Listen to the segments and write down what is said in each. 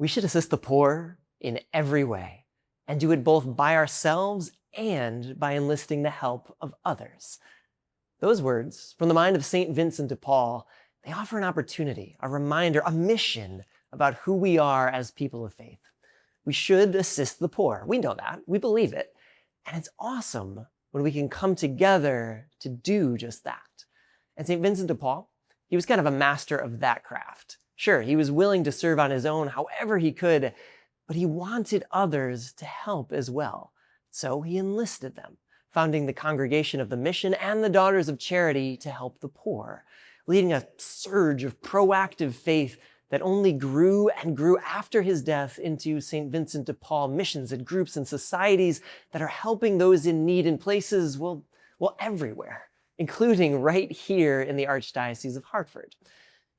We should assist the poor in every way and do it both by ourselves and by enlisting the help of others. Those words from the mind of St. Vincent DePaul, they offer an opportunity, a reminder, a mission about who we are as people of faith. We should assist the poor. We know that. We believe it. And it's awesome when we can come together to do just that. And St. Vincent de Paul, he was kind of a master of that craft. Sure, he was willing to serve on his own however he could, but he wanted others to help as well. So he enlisted them, founding the Congregation of the Mission and the Daughters of Charity to help the poor, leading a surge of proactive faith that only grew and grew after his death into St. Vincent de Paul missions and groups and societies that are helping those in need in places, well, everywhere, including right here in the Archdiocese of Hartford.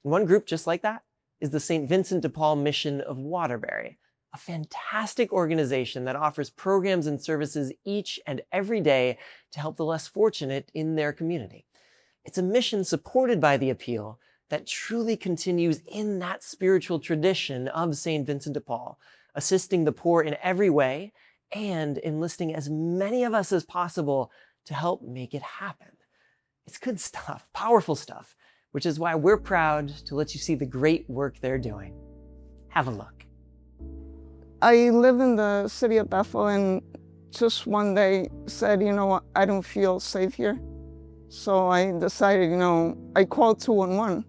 And one group just like that is the St. Vincent de Paul Mission of Waterbury, a fantastic organization that offers programs and services each and every day to help the less fortunate in their community. It's a mission supported by the Appeal that truly continues in that spiritual tradition of St. Vincent de Paul, assisting the poor in every way and enlisting as many of us as possible to help make it happen. It's good stuff, powerful stuff, which is why we're proud to let you see the great work they're doing. Have a look. I live in the city of Bethel and just one day said, you know what, I don't feel safe here. So I decided, I called 211.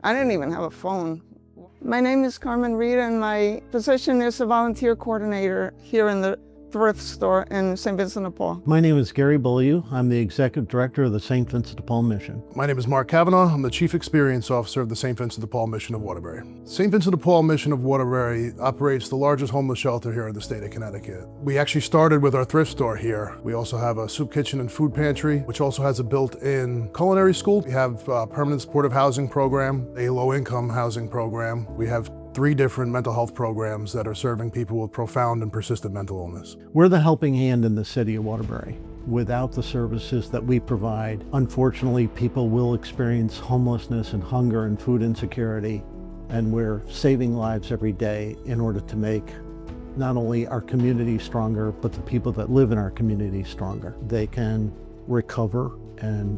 I didn't even have a phone. My name is Carmen Reed and my position is a volunteer coordinator here in the thrift store in St. Vincent de Paul. My name is Gary Beaulieu. I'm the Executive Director of the St. Vincent de Paul Mission. My name is Mark Kavanaugh. I'm the Chief Experience Officer of the St. Vincent de Paul Mission of Waterbury. St. Vincent de Paul Mission of Waterbury operates the largest homeless shelter here in the state of Connecticut. We actually started with our thrift store here. We also have a soup kitchen and food pantry, which also has a built-in culinary school. We have a permanent supportive housing program, a low-income housing program. We have 3 different mental health programs that are serving people with profound and persistent mental illness. We're the helping hand in the city of Waterbury. Without the services that we provide, unfortunately, people will experience homelessness and hunger and food insecurity, and we're saving lives every day in order to make not only our community stronger, but the people that live in our community stronger. They can recover and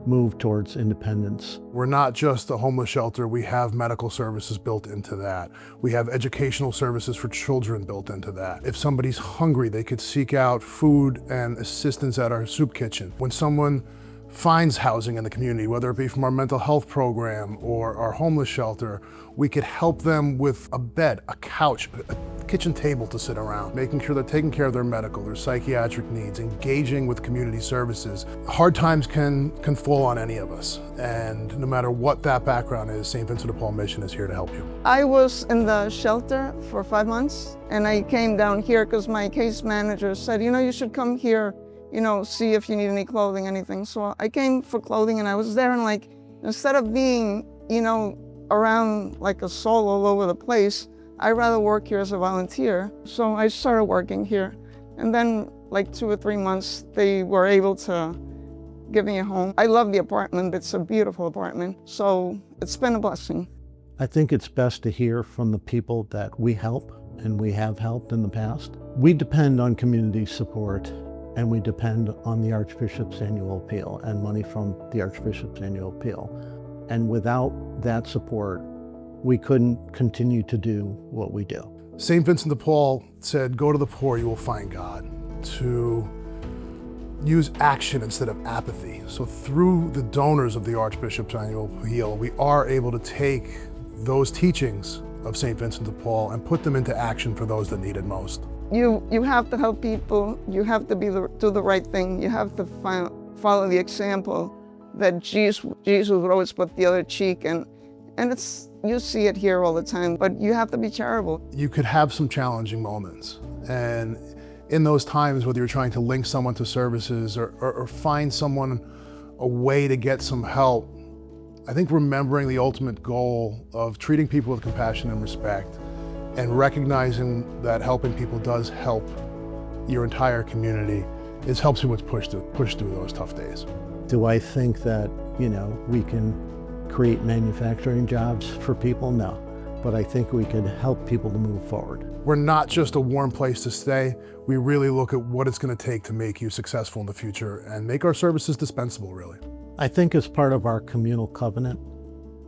move towards independence. We're not just a homeless shelter, we have medical services built into that. We have educational services for children built into that. If somebody's hungry, they could seek out food and assistance at our soup kitchen. When someone finds housing in the community, whether it be from our mental health program or our homeless shelter, we could help them with a bed, a couch, a kitchen table to sit around, making sure they're taking care of their medical, their psychiatric needs, engaging with community services. Hard times can fall on any of us, and no matter what that background is, St. Vincent de Paul Mission is here to help you. I was in the shelter for 5 months, and I came down here because my case manager said, you should come here, see if you need any clothing, anything. So I came for clothing, and I was there, and instead of being, around like a soul all over the place, I'd rather work here as a volunteer. So I started working here. And then 2 or 3 months, they were able to give me a home. I love the apartment. It's a beautiful apartment. So it's been a blessing. I think it's best to hear from the people that we help and we have helped in the past. We depend on community support, and we depend on the Archbishop's annual appeal and money from the Archbishop's annual appeal. And without that support, we couldn't continue to do what we do. St. Vincent de Paul said, go to the poor, you will find God. To use action instead of apathy. So through the donors of the Archbishop's annual appeal, we are able to take those teachings of St. Vincent de Paul and put them into action for those that need it most. You have to help people. You have to do the right thing. You have to follow the example that Jesus would always put the other cheek, and you see it here all the time, but you have to be charitable. You could have some challenging moments, and in those times, whether you're trying to link someone to services or find someone a way to get some help, I think remembering the ultimate goal of treating people with compassion and respect and recognizing that helping people does help your entire community helps you push through those tough days. Do I think that, we can create manufacturing jobs for people? No. but I think we can help people to move forward. We're not just a warm place to stay. We really look at what it's going to take to make you successful in the future and make our services dispensable, really. I think as part of our communal covenant,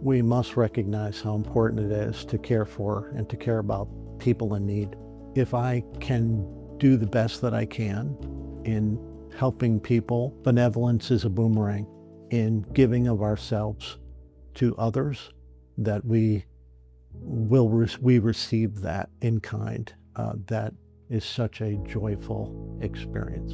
we must recognize how important it is to care for and to care about people in need. If I can do the best that I can in helping people, benevolence is a boomerang. In giving of ourselves to others, that we receive that in kind. That is such a joyful experience.